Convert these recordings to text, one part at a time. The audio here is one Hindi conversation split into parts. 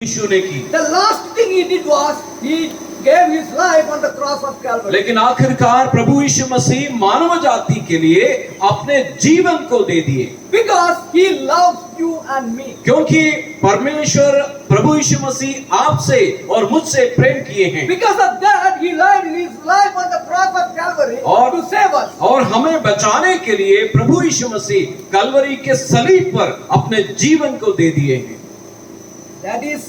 यीशु ने की। The last thing he did was he gave his life on the cross of Calvary. लेकिन आखिरकार प्रभु यीशु मसीह मानव जाति के लिए अपने जीवन को दे दिए, Because he loves you and me. क्योंकि परमेश्वर प्रभु यीशु मसीह आपसे और मुझसे प्रेम किए हैं। Because of that, he laid his life on the cross of Calvary और- to save us. और हमें बचाने के लिए प्रभु यीशु मसीह कलवरी के सलीब पर अपने जीवन को दे दिए हैं। That is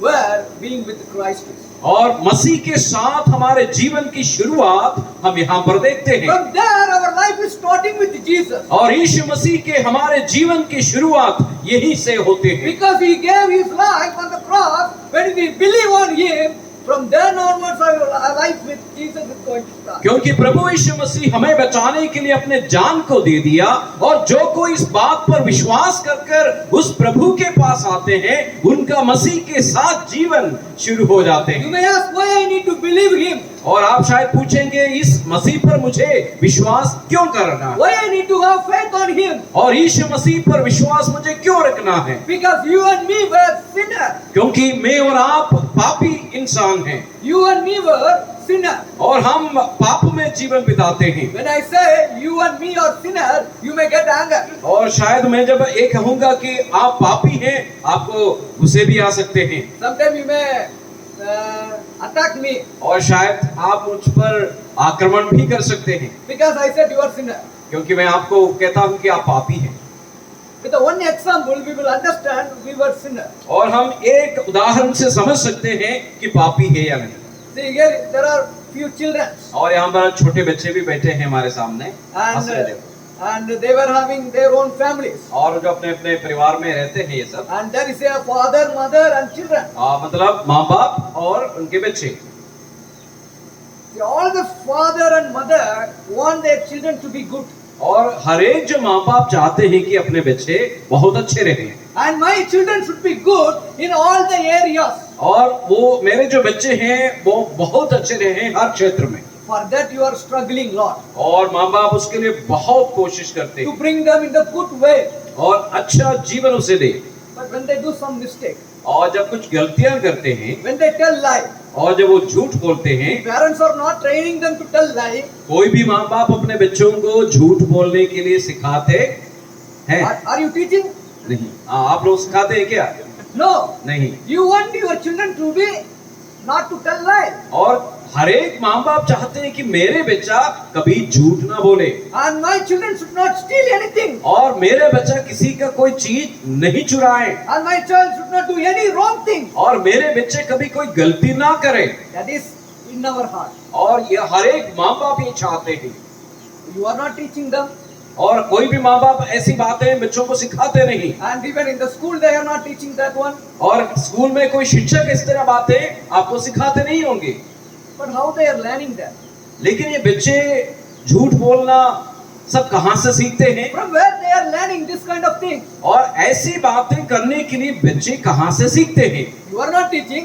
where being with Christ is. और मसीह के साथ हमारे जीवन की शुरुआत हम यहाँ पर देखते हैं। From there, our life is starting with Jesus. और यीशु मसीह के हमारे जीवन की शुरुआत यहीं से होते हैं, Because he gave his life on the cross, when we believe on him, from then onwards our life with Jesus is going to start. क्योंकि प्रभु यीशु मसीह हमें बचाने के लिए अपने जान को दे दिया, और जो कोई इस बात पर विश्वास कर उस प्रभु के पास आते हैं, उनका मसीह के साथ जीवन शुरू हो जाते You हैं। may ask why I need to believe him, और आप शायद पूछेंगे इस मसीह पर मुझे विश्वास क्यों करना है, why I need to have faith on him. और यीशु मसीह पर विश्वास मुझे क्यों रखना है। Because you and me were sinners. क्योंकि मैं और आप पापी इंसान हैं, You and me were sinners. और हम पाप में जीवन बिताते हैं। When I say you and me are sinners, you may get anger. और शायद मैं जब ये कहूंगा कि आप पापी हैं, आपको गुस्से भी आ सकते हैं, Sometimes you may attack me और शायद आप मुझ पर आक्रमण भी कर सकते हैं, because I said you are sinner. क्योंकि मैं आपको कहता हूं कि आप पापी हैं। With the one example, we will understand we were sinners. और हम एक उदाहरण से समझ सकते हैं कि पापी है या नहीं। See here, there are few children, और यहाँ पर छोटे बच्चे भी बैठे हैं हमारे सामने, हंस रहे थे। and they were having their own families. और जो अपने अपने परिवार में रहते हैं ये सब, And there is a father, mother, and children. मतलब माँ बाप और उनके बच्चे। See, all the father and mother want their children to be good. और हर एक जो माँ बाप चाहते हैं कि अपने बच्चे बहुत अच्छे रहें, And my children should be good in all the areas. और वो मेरे जो बच्चे हैं वो बहुत अच्छे रहे हर क्षेत्र में। For that you are struggling lot. और माँ बाप उसके लिए बहुत कोशिश करते To हैं bring them in the good way. और अच्छा जीवन उसे दे। But when they do some mistake, और जब कुछ गलतियां करते हैं, when they tell lie, और जब वो झूठ बोलते हैं, parents are not training them to tell lie. कोई भी माँ बाप अपने बच्चों को झूठ बोलने के लिए सिखाते हैं? Are you teaching? नहीं। आप लोग सिखाते हैं क्या? No. नहीं। You want your children to be not to tell lie. और हर एक माँ बाप चाहते हैं कि मेरे बच्चा कभी झूठ ना बोले, And my children should not steal anything. और मेरे बच्चा किसी का कोई चीज नहीं चुराए, And my child should not do any wrong thing. और मेरे बच्चे कभी कोई गलती ना करे। That is in our heart. और ये हर एक माँ बाप ये चाहते हैं। You are not teaching them. और कोई भी माँ बाप ऐसी बातें बच्चों को सिखाते नहीं, And even in the school they are not teaching that one. और स्कूल में कोई शिक्षक इस तरह बातें आपको सिखाते नहीं होंगे। But how they are learning that? लेकिन ये बच्चे झूठ बोलना सब कहाँ से सीखते हैं, From where they are learning this kind of thing? और ऐसी बातें करने के लिए बच्चे कहाँ से सीखते हैं? You are not teaching.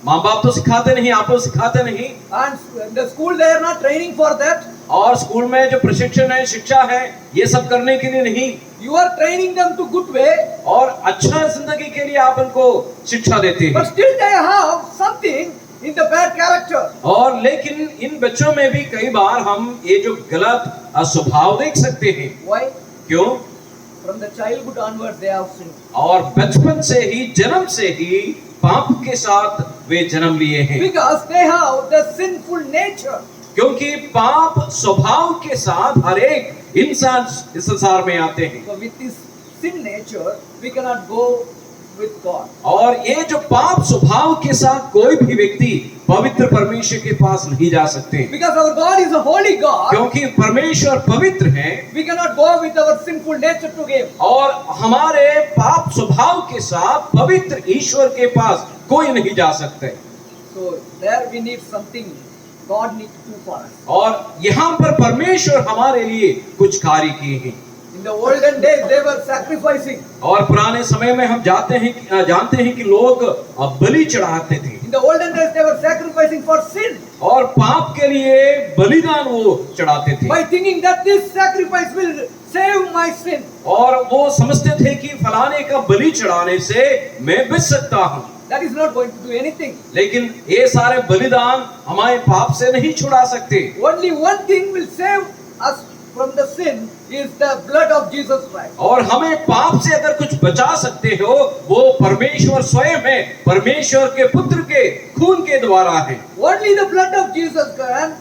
माँ बाप तो सिखाते नहीं, आप लोग सिखाते नहीं, And in the school they are not training for that. और स्कूल में जो प्रशिक्षण है, शिक्षा है, ये सब करने के लिए नहीं, You are training them to good way. और अच्छा जिंदगी के लिए आप उनको शिक्षा देते But हैं। still they have something in the bad character. और लेकिन इन बच्चों में भी कई बार हम ये जो गलत स्वभाव देख सकते हैं। Why? क्यों? From the childhood onwards they have sinned. और बचपन से ही, जन्म से ही पाप के साथ वे जन्म लिए हैं, Because they have the sinful nature. क्योंकि पाप स्वभाव के साथ हर एक इंसान इस संसार में आते हैं। So with this sin nature, we cannot go with God. और ये जो पाप स्वभाव के साथ कोई भी व्यक्ति पवित्र परमेश्वर के पास नहीं जा सकते, Because our God is a holy God, क्योंकि परमेश्वर पवित्र है, we cannot go with our sinful nature to Him. और हमारे पाप स्वभाव के साथ पवित्र ईश्वर के पास कोई नहीं जा सकते। So there we need something God needs to do for us. और यहाँ पर परमेश्वर हमारे लिए कुछ कार्य किए हैं। In the olden days, they were sacrificing. और पुराने समय में हम जानते हैं कि लोग बलि चढ़ाते थे। In the olden days, they were sacrificing for sin और पाप के लिए बलिदान वो चढ़ाते थे by thinking that this sacrifice will save my sin. और वो समझते थे कि फलाने का बलि चढ़ाने से मैं बच सकता हूँ। That is not going to do anything. लेकिन ये सारे बलिदान हमारे पाप से नहीं छुड़ा सकते। Only one thing will save us from the sin is the blood of Jesus Christ. और हमें पाप से अगर कुछ बचा सकते हो वो परमेश्वर स्वयं है, परमेश्वर के पुत्र के खून के द्वारा है। Only the blood of Jesus can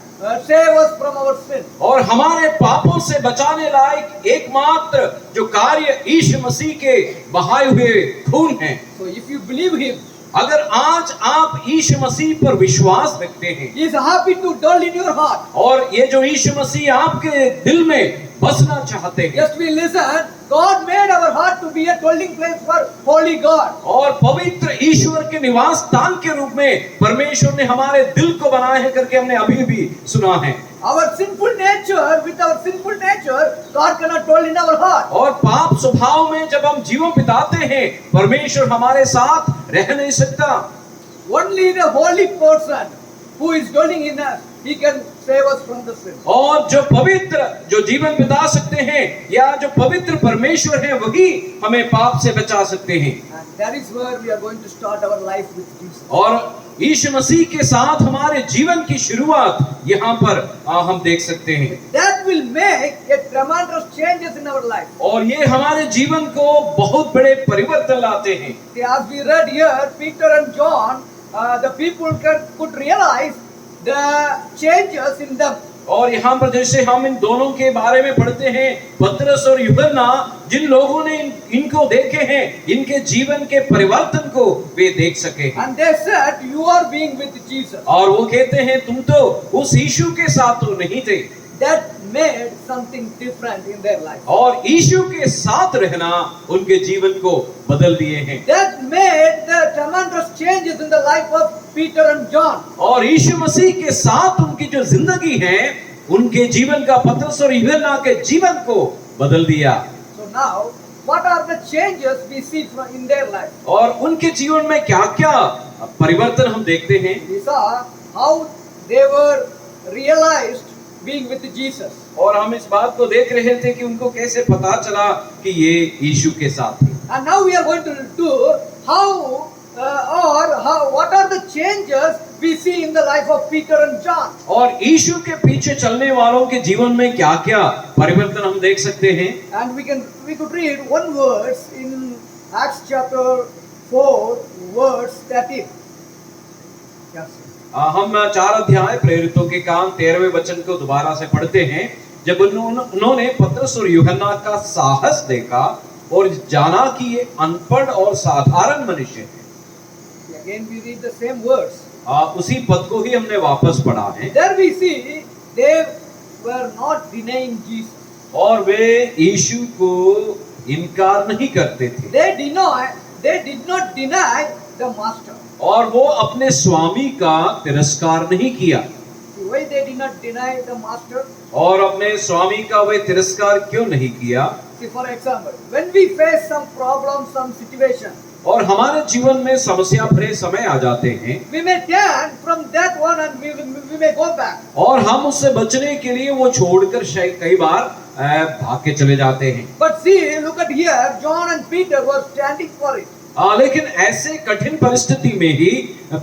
save us from our sin. और हमारे पापों से बचाने लायक एकमात्र जो कार्य यीशु मसीह के बहाए हुए खून है। So if you believe Him, अगर आज आप यीशु मसीह पर विश्वास रखते हैं He is happy to dwell in your heart. और ये जो यीशु मसीह आपके दिल में बसना चाहते हैं, Just we listen, God made our heart to be a dwelling place for holy God. और पवित्र ईश्वर के निवास स्थान के रूप में परमेश्वर ने हमारे दिल को बनाया है करके हमने अभी भी सुना है। Our sinful nature, with our sinful nature, God cannot dwell in our heart. और पाप स्वभाव में जब हम जीवन बिताते हैं परमेश्वर हमारे साथ रह नहीं सकता। Only the holy person who is dwelling in us, He can save us from the sin. और जो पवित्र जो जीवन बिता सकते हैं या जो पवित्र परमेश्वर है वही हमें पाप से बचा सकते हैं। And that is where we are going to start our life with Jesus. और यीशु मसीह के साथ हमारे जीवन की शुरुआत यहाँ पर हम देख सकते हैं। That will make a tremendous changes in our life. और ये हमारे जीवन को बहुत बड़े परिवर्तन लाते हैं। See, as we read here, Peter and John, the people could realize the changes in them. और यहाँ पर जैसे हम इन दोनों के बारे में पढ़ते हैं, पतरस और यूहन्ना जिन लोगों ने इनको देखे हैं, इनके जीवन के परिवर्तन को वे देख सके। And they said, you are being with Jesus. और वो कहते हैं तुम तो उस यीशु के साथ तो नहीं थे। That made something different in their life. और यीशु के साथ रहना उनके जीवन को बदल दिए हैं। That made the tremendous changes in the life of Peter and John. और यीशु मसीह के साथ उनकी जो जिंदगी है उनके जीवन का पतरस और यूहन्ना के जीवन को बदल दिया। So now, what are the changes we see in their life? और उनके जीवन में क्या-क्या परिवर्तन हम देखते हैं। We saw how they were realized being with Jesus. और हम इस बात को देख रहे थे कि उनको कैसे पता चला कि ये यीशु के साथ थे। And now we are going to do what are the changes we see in the life of Peter and John. और यीशु के पीछे चलने वालों के जीवन में क्या-क्या परिवर्तन हम देख सकते हैं। And we could read one verse in Acts chapter 4, verse 13. Yes. हम 4 अध्याय प्रेरितों के काम 13वें वचन को दोबारा से पढ़ते हैं। जब उन्होंने पतरस और यूहन्ना का साहस देखा और जाना कि ये अनपढ़ और साधारण मनुष्य हैं। Again we read the same words. उसी पद को ही हमने वापस पढ़ा है। There we see they were not denying Jesus. और वे यीशु को इनकार नहीं करते थे। They did not deny the master. और वो अपने स्वामी का तिरस्कार नहीं किया। Why they did not deny the master? और अपने स्वामी का वे तिरस्कार क्यों नहीं किया? See, for example, when we face some problem, some situation, और हमारे जीवन में समस्या भरे समय आ जाते हैं, we may turn from that one and we may go back. और हम उससे बचने के लिए वो छोड़कर कई बार भाग के चले जाते हैं। But see, look at here, John and Peter were standing for it. लेकिन ऐसे कठिन परिस्थिति में ही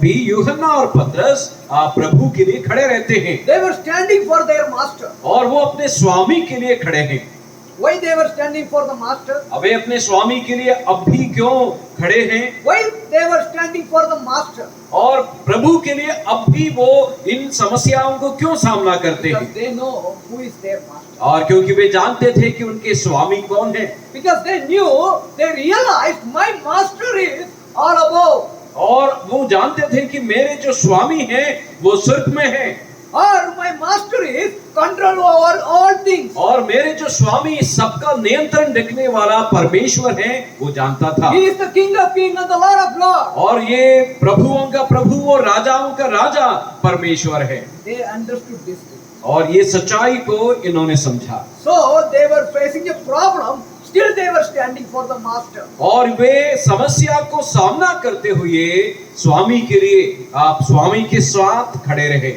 भी यूहन्ना और पतरस प्रभु के लिए खड़े रहते हैं। They were standing for their master. और वो अपने स्वामी के लिए खड़े हैं। Why they were standing for the master? वे अपने स्वामी के लिए अब भी क्यों खड़े हैं? Why they were standing for the master? और प्रभु के लिए अब भी वो इन समस्याओं को क्यों सामना करते हैं? Because they know who is their master. और क्योंकि वे जानते थे कि उनके स्वामी कौन है। Because they realized my master is all above. और वो जानते थे कि मेरे जो स्वामी हैं वो स्वर्ग में हैं। Or my master is control over all things. और मेरे जो स्वामी सबका नियंत्रण रखने वाला परमेश्वर है वो जानता था। He is the King of Kings and the Lord of Lords. और ये प्रभुओं का प्रभु और राजाओं का राजा परमेश्वर है। They understood this thing. और ये सच्चाई को इन्होंने समझा। So they were facing a problem still they were standing for the master. और वे समस्या को सामना करते हुए स्वामी के लिए आप स्वामी के साथ खड़े रहे।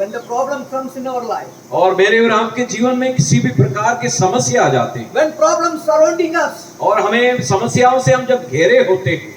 When the problem comes in our life, और मेरे और आपके जीवन में किसी भी प्रकार की समस्या आ जाते हैं when problems surrounding us, और हमें समस्याओं से हम जब घेरे होते हैं,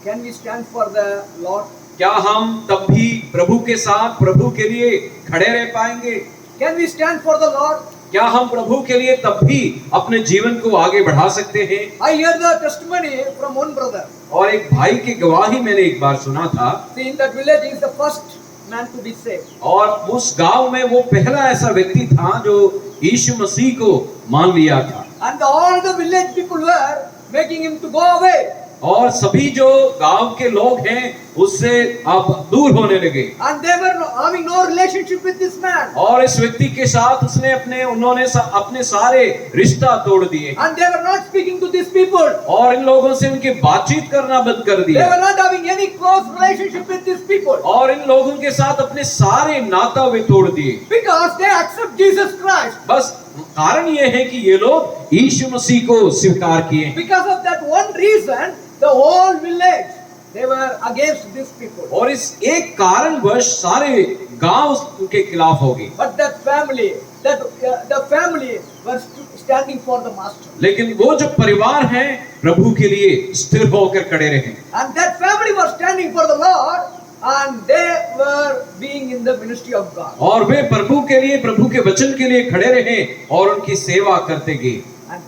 can we stand for the Lord? क्या हम तब भी प्रभु के साथ प्रभु के लिए खड़े रह पाएंगे? Can we stand for the Lord? क्या हम प्रभु के लिए तब भी अपने जीवन को आगे बढ़ा सकते हैं? I heard the testimony from one brother. और एक भाई की गवाही मैंने एक बार सुना था। See, in that village, he is the first man to be saved. और उस गांव में वो पहला ऐसा व्यक्ति था जो यीशु मसीह को मान लिया था। And all the village people were making him to go away. और सभी जो गांव के लोग हैं उससे अब दूर होने लगे। And they were having no relationship with this man. और इस व्यक्ति के साथ उन्होंने अपने सारे रिश्ता तोड़ दिए। And they were not speaking to these people. और इन लोगों से उनकी बातचीत करना बंद कर They दिया। were not having any close relationship with these people. और इन लोगों के साथ अपने सारे नाता वे तोड़ दिए। Because they accept Jesus Christ. बस कारण ये है कि ये लोग यीशु मसीह को स्वीकार किए। Because of that one reason, the whole village, they were against these people. और इस एक कारणवश सारे गांव उनके खिलाफ हो गए। But that family, the family was standing for the master. लेकिन वो जो परिवार है प्रभु के लिए स्थिर होकर खड़े रहे। And that family was standing for the Lord, and they were being in the ministry of God. और वे प्रभु के लिए प्रभु के वचन के लिए खड़े रहे और उनकी सेवा करते गए। And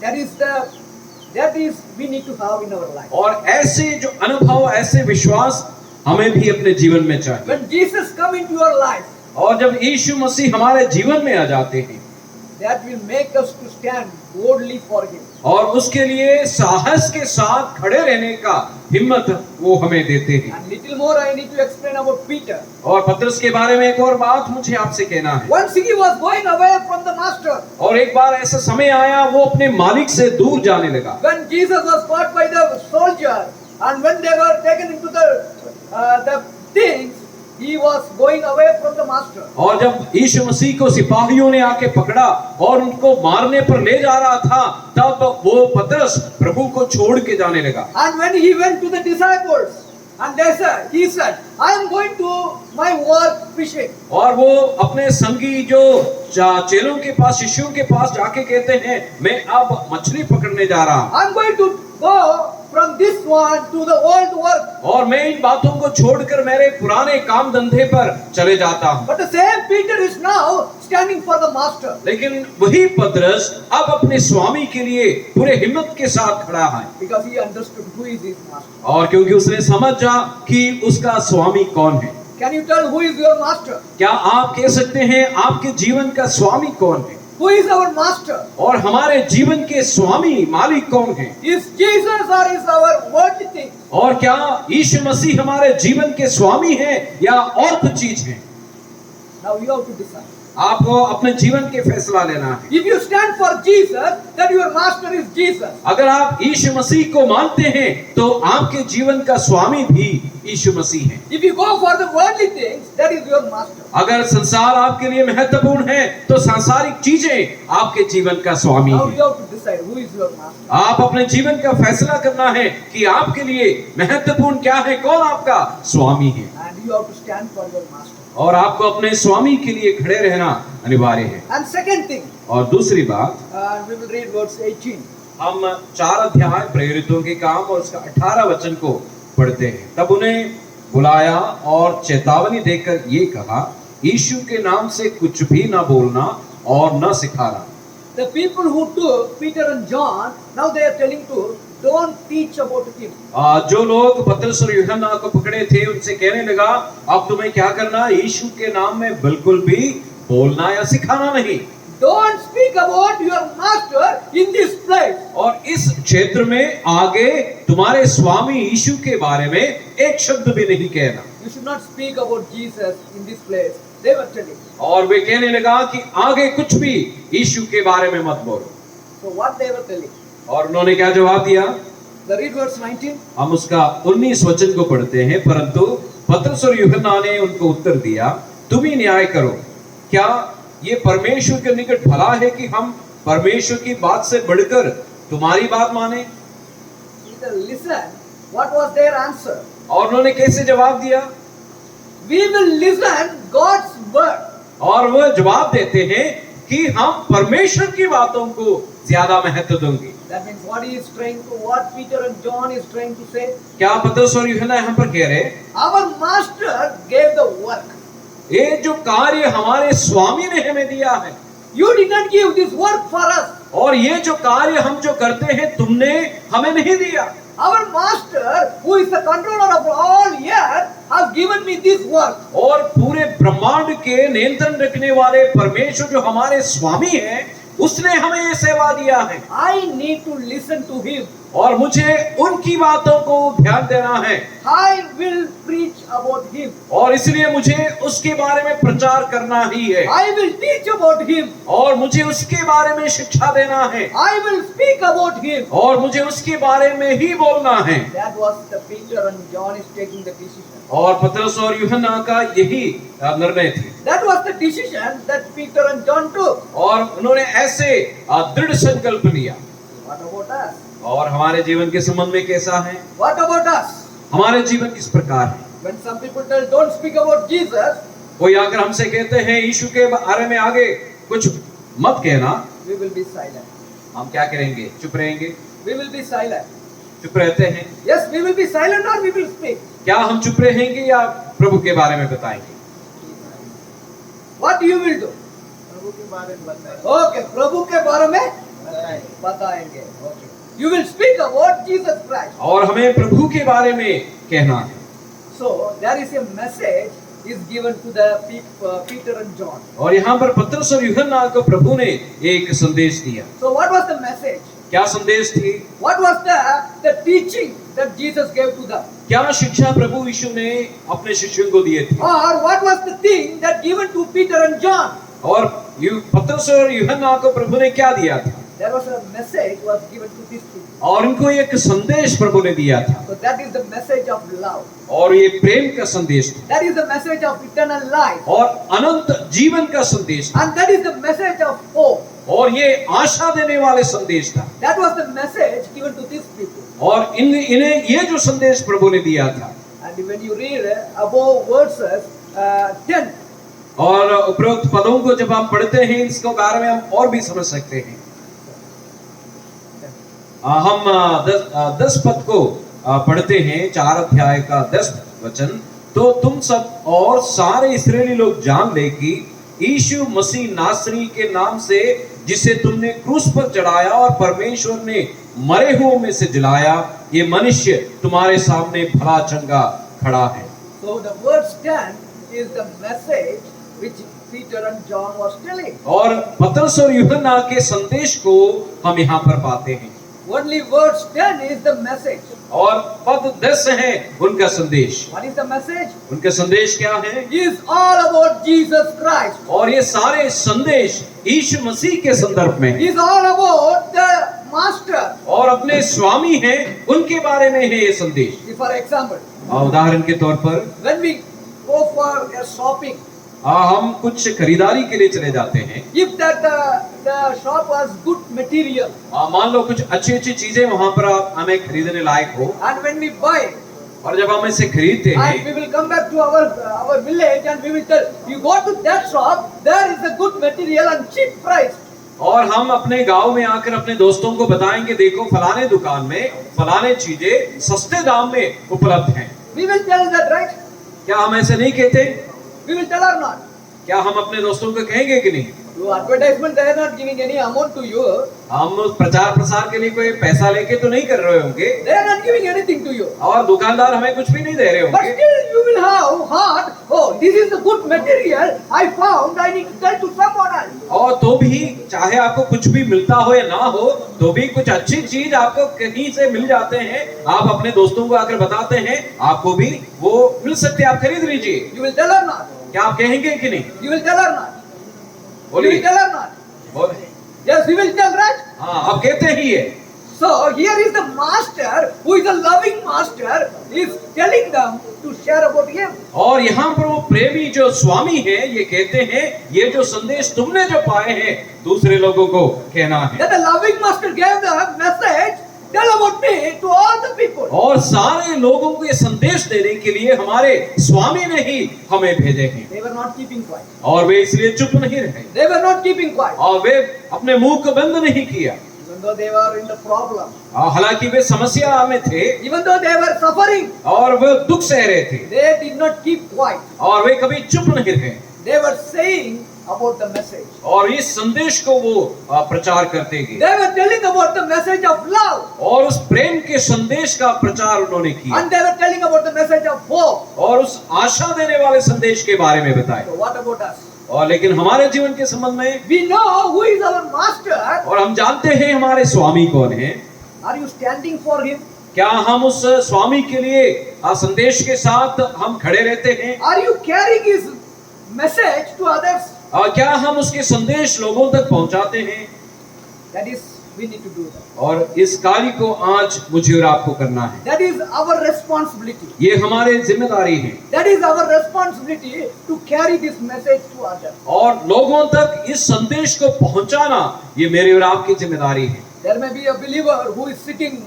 that is we need to have in our life. और ऐसे जो अनुभव ऐसे विश्वास हमें भी अपने जीवन में चाहिए। When Jesus come into your life, और जब यीशु मसीह हमारे जीवन में आ जाते हैं that will make us to stand boldly for him. और उसके लिए साहस के साथ खड़े रहने का हिम्मत वो हमें देते हैं। And little more I need to explain about Peter. और पतरस के बारे में एक और बात मुझे आपसे कहना है। Once he was going away from the master. और एक बार ऐसा समय आया वो अपने मालिक से दूर जाने लगा। When Jesus was caught by the soldier, and when they were taken into the things, he was going away from the master. और जब यीशु मसीह को सिपाहियों ने आके पकड़ा और उनको मारने पर ले जा रहा था, तब वो पतरस प्रभु को छोड़ के जाने लगा। And when he went to the disciples, and he said, I am going to my work fishing. और वो अपने संगी जो चेलों के पास, शिष्यों के पास जाके कहते हैं, मैं अब मछली पकड़ने जा रहा हूँ। I am going to go from this one to the old work. और मैं इन बातों को छोड़कर मेरे पुराने काम धंधे पर चले जाता हूँ। But the same Peter is now standing for the master. लेकिन वही पतरस अब अपने स्वामी के लिए पूरे हिम्मत के साथ खड़ा है। Because he understood who is his master. और क्योंकि उसने समझा कि उसका स्वामी कौन है। Can you tell who is your master? क्या आप कह सकते हैं आपके जीवन का स्वामी कौन है? Who is our master? और हमारे जीवन के स्वामी मालिक कौन है? Is Jesus or is our worldly thing? और क्या यीशु मसीह हमारे जीवन के स्वामी है या और कुछ चीज है? Now you have to decide. आपको अपने जीवन के फैसला लेना है। If you stand for Jesus, then your master is Jesus. अगर आप यीशु मसीह को मानते हैं तो आपके जीवन का स्वामी भी यीशु मसीह है। If you go for the worldly things, that is your master. अगर संसार आपके लिए महत्वपूर्ण है तो सांसारिक चीजें आपके जीवन का स्वामी Now है। you have to decide who is your master. आप अपने जीवन का फैसला करना है कि आपके लिए महत्वपूर्ण क्या है, कौन आपका स्वामी है। And you have to stand for your master. और आपको अपने स्वामी के लिए खड़े रहना अनिवार्य है। And second thing, और दूसरी बात, we will read verse 18. हम 4 अध्याय प्रेरितों के काम और उसका 18 वचन को पढ़ते हैं। तब उन्हें बुलाया और चेतावनी देकर ये कहा, यीशु के नाम से कुछ भी न बोलना और न सिखाना। The people who took Peter and John, now they are telling to don't teach about him. जो लोग पतरस और यूहन्ना को पकड़े थे उनसे कहने लगा, अब तुम्हें क्या करना, यीशु के नाम में बिल्कुल भी बोलना या सिखाना नहीं। Don't speak about your master in this place. और इस क्षेत्र में आगे तुम्हारे स्वामी यीशु के बारे में एक शब्द भी नहीं कहना। You should not speak about Jesus in this place. They were telling. और वे कहने लगा कि आगे कुछ भी यीशु के बारे में मत बोलो। So what they were telling? और उन्होंने क्या जवाब दिया? The read verse 19. हम उसका 19 वचन को पढ़ते हैं। परंतु पतरस और यूहन्ना ने उनको उत्तर दिया, तुम ही न्याय करो, क्या ये परमेश्वर के निकट भला है कि हम परमेश्वर की बात से बढ़कर तुम्हारी बात माने? Either listen. What was their answer? और उन्होंने कैसे जवाब दिया? We will listen God's word. और वह जवाब देते हैं कि हम परमेश्वर की बातों को ज्यादा महत्व देंगे। That means what Peter and John is trying to say. क्या पतरस और यूहन्ना यहाँ पर कह रहे हैं? Our master gave the work. ये जो कार्य हमारे स्वामी ने हमें दिया है, You did not give this work for us. और ये जो कार्य हम जो करते हैं तुमने हमें नहीं दिया। Our master, who is the controller of all earth, has given me this work. और पूरे ब्रह्मांड के नियंत्रण रखने वाले परमेश्वर जो हमारे स्वामी हैं, उसने हमें ये सेवा दिया है। I need to listen to him. और मुझे उनकी बातों को ध्यान देना है। I will preach about him. और इसलिए मुझे उसके बारे में प्रचार करना ही है। I will teach about him. और मुझे उसके बारे में शिक्षा देना है। I will speak about him. और मुझे उसके बारे में ही बोलना है। That was the Peter and John is taking the decision. और पतरस और यूहन्ना का यही निर्णय थी। That was the decision that Peter and John took. और उन्होंने ऐसे दृढ़ संकल्प लिया। What about us? और हमारे जीवन के संबंध में कैसा है? What about us? हमारे जीवन किस प्रकार है? When some people tell, don't speak about Jesus, कोई आकर हमसे कहते हैं यीशु के बारे में आगे कुछ मत कहना, we will be silent. हम क्या करेंगे? चुप रहेंगे? We will be silent. चुप रहते हैं। Yes, we will be silent or we will speak. क्या हम चुप रहेंगे या प्रभु के बारे में बताएंगे? What you will do? प्रभु के बारे में बताएं। Okay, प्रभु के बारे में बताएंगे. Okay. You will speak about Jesus Christ. और हमें प्रभु के बारे में कहना है। So there is a message is given to the Peter and John. और यहाँ पर पतरस और यूहन्ना को प्रभु ने एक संदेश दिया। So what was the message? क्या संदेश थी? What was the teaching that Jesus gave to them? क्या शिक्षा प्रभु यीशु ने अपने शिष्यों को दिए थे? Or what was the thing that given to Peter and John? और पतरस और यूहन्ना को प्रभु ने क्या दिया था? There was a message was given to these people. और इनको एक संदेश प्रभु ने दिया था। So that is the message of love. और ये प्रेम का संदेश था। That is the message of eternal life. और अनंत जीवन का संदेश था। And that is the message of hope. और ये आशा देने वाले संदेश था। That was the message given to these people. और इन्हें ये जो संदेश प्रभु ने दिया था। And when you read above verses 10, और उपरोक्त पदों को जब हम पढ़ते हैं, इसके बारे में हम और भी समझ सकते हैं। हम 10 पद को पढ़ते हैं, 4 अध्याय का 10 वचन। तो तुम सब और सारे इस्राएली लोग जान ले कि यीशु मसीह नासरी के नाम से, जिसे तुमने क्रूस पर चढ़ाया और परमेश्वर ने मरे हुओं में से जिलाया, ये मनुष्य तुम्हारे सामने भला चंगा खड़ा है। so the verse 10 is the message which Peter and John was telling. और पतरस और यूहन्ना के संदेश को हम यहाँ पर पाते हैं। Only verse 10 is the message. और पद 10 है उनका संदेश। What is the message? उनका संदेश क्या है? It is all about Jesus Christ. और ये सारे संदेश यीशु मसीह के संदर्भ में It है। is all about the master. और अपने स्वामी हैं उनके बारे में है ये संदेश। For example, उदाहरण के तौर पर when we go for a shopping, हम कुछ खरीदारी के लिए चले जाते हैं। if that the shop was good material, मान लो कुछ अच्छी अच्छी चीजें वहाँ पर हमें खरीदने लायक हो, and when we buy, और जब हम इसे खरीदते and हैं we will come back to our village and we will tell, you go to that shop, there is a good material and cheap price. और हम अपने गांव में आकर अपने दोस्तों को बताएंगे, देखो फलाने दुकान में फलाने चीजें सस्ते दाम में उपलब्ध हैं। We will tell that, right? क्या हम ऐसे नहीं कहते? We will tell or not? क्या हम अपने दोस्तों को कहेंगे कि नहीं? To advertisement, they are not giving any amount to you. हम प्रचार प्रसार के लिए कोई पैसा लेके तो नहीं कर रहे होंगे, They are not giving anything to you. और दुकानदार हमें कुछ भी नहीं दे रहे But होंगे, still you will have heart, oh, this is the good material I found, I need to tell to someone else. और तो भी चाहे आपको कुछ भी मिलता हो या ना हो, तो भी कुछ अच्छी चीज आपको कहीं से मिल जाते हैं, आप अपने दोस्तों को आकर बताते हैं, आपको भी वो मिल सकते हैं, आप खरीद लीजिए। You will tell or not? क्या आप कहेंगे कि नहीं? You will tell or not? You बोलिए। will tell or not? बोलिए। Yes, you will tell, right? हाँ, आप कहते ही है। So here is the master, who is a loving master, is telling them to share about him. और यहाँ पर वो प्रेमी जो स्वामी है ये कहते हैं ये जो संदेश तुमने जो पाए हैं दूसरे लोगों को कहना है। That the loving master gave the message, tell about me to all the people. और सारे लोगों को ये संदेश देने के लिए हमारे स्वामी ने ही हमें भेजे हैं। They were not keeping quiet. और वे इसलिए चुप नहीं रहे They were not keeping quiet. और वे अपने मुंह को बंद नहीं किया। Even though they were in the problem. हालांकि वे समस्या में थे Even though they were suffering. और वे दुख सह रहे थे They did not keep quiet. और वे कभी चुप नहीं रहे They were saying about the message. और इस संदेश को वो प्रचार करते गए They were telling about the message of love. और उस प्रेम के संदेश का प्रचार उन्होंने किया And they were telling about the message of hope. और उस आशा देने वाले संदेश के बारे में बताया। So what about us? और लेकिन हमारे जीवन के संबंध में We know who is our master. और हम जानते हैं हमारे स्वामी कौन है। Are you standing for him? क्या हम उस स्वामी के लिए संदेश के साथ हम खड़े रहते हैं? Are you carrying his message to others? क्या हम उसके संदेश लोगों तक पहुंचाते हैं? That is, we need to do that. और इस कार्य को आज मुझे और आपको करना है। That is our responsibility. ये हमारे जिम्मेदारी है That is our responsibility to carry this message to others. और लोगों तक इस संदेश को पहुंचाना ये मेरी और आपकी जिम्मेदारी है। There may be a believer who is sitting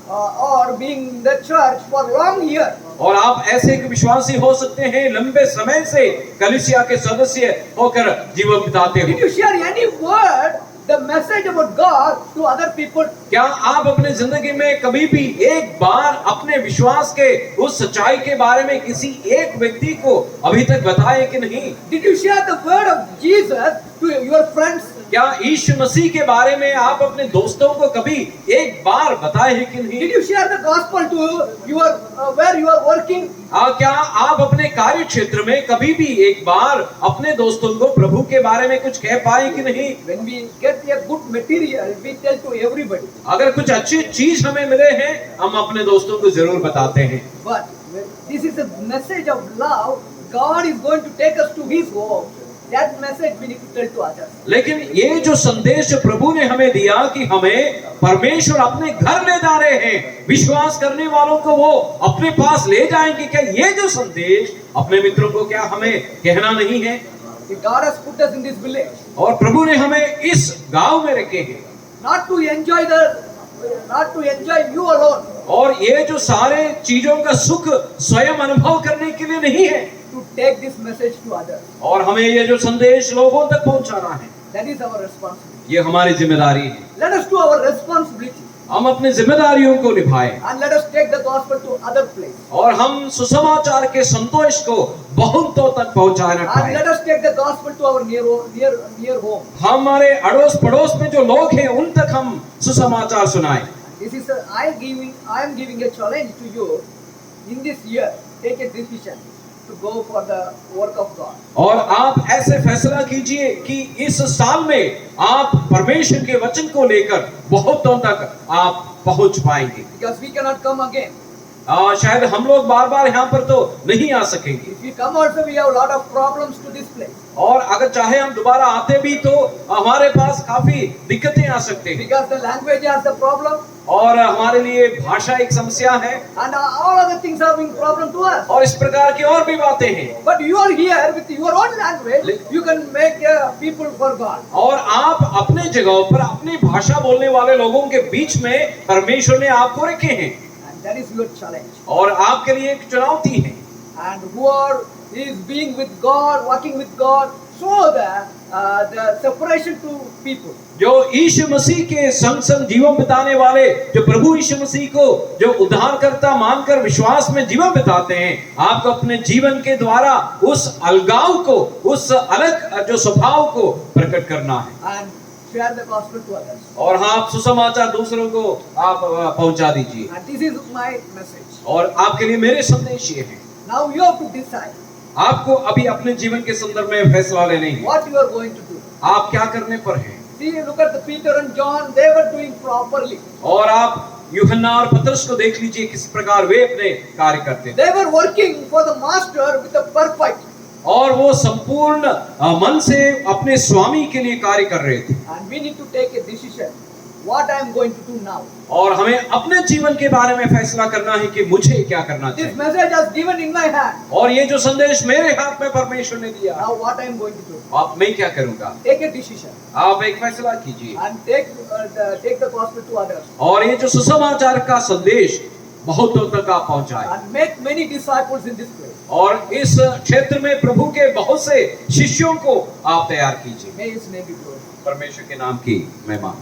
or being in the church for long years. और आप ऐसे एक विश्वासी हो सकते हैं लंबे समय से कलीसिया के सदस्य होकर जीवन बिताते Did हो। you share any word, the message about God to other people? क्या आप अपने जिंदगी में कभी भी एक बार अपने विश्वास के उस सच्चाई के बारे में किसी एक व्यक्ति को अभी तक बताए कि नहीं? Did you share the word of Jesus to your friends? क्या यीशु मसीह के बारे में आप अपने दोस्तों को कभी एक बार बताए हैं कि नहीं? Did you share the gospel to your where you are working? क्या आप अपने कार्य क्षेत्र में कभी भी एक बार अपने दोस्तों को प्रभु के बारे में कुछ कह पाए कि नहीं? When we get a good material, we tell to everybody. अगर कुछ अच्छी चीज हमें मिले हैं हम अपने दोस्तों को जरूर बताते हैं। But when this is a message of love. God is going to take us to His home. That message we need to tell to others. लेकिन ये जो संदेश प्रभु ने हमें दिया कि हमें परमेश्वर अपने घर ले जा रहे हैं, विश्वास करने वालों को वो अपने पास ले जाएंगे, क्या ये जो संदेश अपने मित्रों को क्या हमें कहना नहीं है? God has put us in this village. और प्रभु ने हमें इस गांव में रखे हैं not to enjoy you alone. और ये जो सारे चीजों का सुख स्वयं अनुभव करने के लिए नहीं है, To take this message to others. और हमें ये जो संदेश लोगों तक पहुंचाना है, That is our responsibility. ये हमारी जिम्मेदारी है। Let us do our responsibility. हम अपने जिम्मेदारियों को निभाएं And let us take the gospel to other place. और हम सुसमाचार के संतोष को बहुतों तक पहुंचाना And पाएं। let us take the gospel to our near home. हमारे अड़ोस पड़ोस में जो लोग हैं उन तक हम सुसमाचार सुनाएं। This is I am giving a challenge to you in this year. Take a decision to go for the work of God. और आप ऐसे फैसला कीजिए कि इस साल में आप परमेश्वर के वचन को लेकर बहुतों तक आप पहुंच पाएंगे। Because we cannot come again. शायद हम लोग बार बार यहाँ पर तो नहीं आ सकेंगे If we come also, we have a lot of problems to this place. और अगर चाहे हम दोबारा आते भी तो हमारे पास काफी दिक्कतें आ सकते हैं Because the language has the problem. और हमारे लिए भाषा एक समस्या है And all other things are being problem to us. और इस प्रकार की और भी बातें हैं। But you are here with your own language. You can make people for God. और आप अपने जगहों पर अपनी भाषा बोलने वाले लोगों के बीच में परमेश्वर ने आपको रखे हैं And that is your challenge. और आपके लिए एक चुनौती है। And who is being with God, working with God, so that the separation to people. जो यीशु मसीह के संग संग जीवन बिताने वाले, जो प्रभु यीशु मसीह को जो उद्धारकर्ता मानकर विश्वास में जीवन बिताते हैं, आपको अपने जीवन के द्वारा उस अलगाव को, उस अलग जो स्वभाव को प्रकट करना है। And share the gospel to others. और हाँ, आप सुसमाचार दूसरों को आप पहुंचा दीजिए। And this is my message. और आपके लिए मेरे संदेश ये है, Now you have to decide आपको अभी अपने जीवन के संदर्भ में फैसला लेना है, what you are going to do. आप क्या करने पर हैं। See, look at the Peter and John. They were doing properly. और आप यूहन्ना और पतरस को देख लीजिए किस प्रकार वे अपने कार्य करते थे। They were working for the master with the perfect. और वो संपूर्ण मन से अपने स्वामी के लिए कार्य कर रहे थे। And we need to take a decision. what I am going to do now. और हमें अपने जीवन के बारे में फैसला करना है कि मुझे क्या करना This चाहिए। message has given in my hand. और ये जो संदेश मेरे हाथ में परमेश्वर ने दिया, Now what I am going to do? अब मैं क्या करूंगा? Take a decision आप एक फैसला कीजिए and take the gospel to others और ये जो सुसमाचार का संदेश बहुतों तक आप पहुंचाए and make many disciples in this place. और इस क्षेत्र में प्रभु के बहुत से शिष्यों को आप तैयार कीजिए। May His name be glorified. परमेश्वर के नाम की महिमा।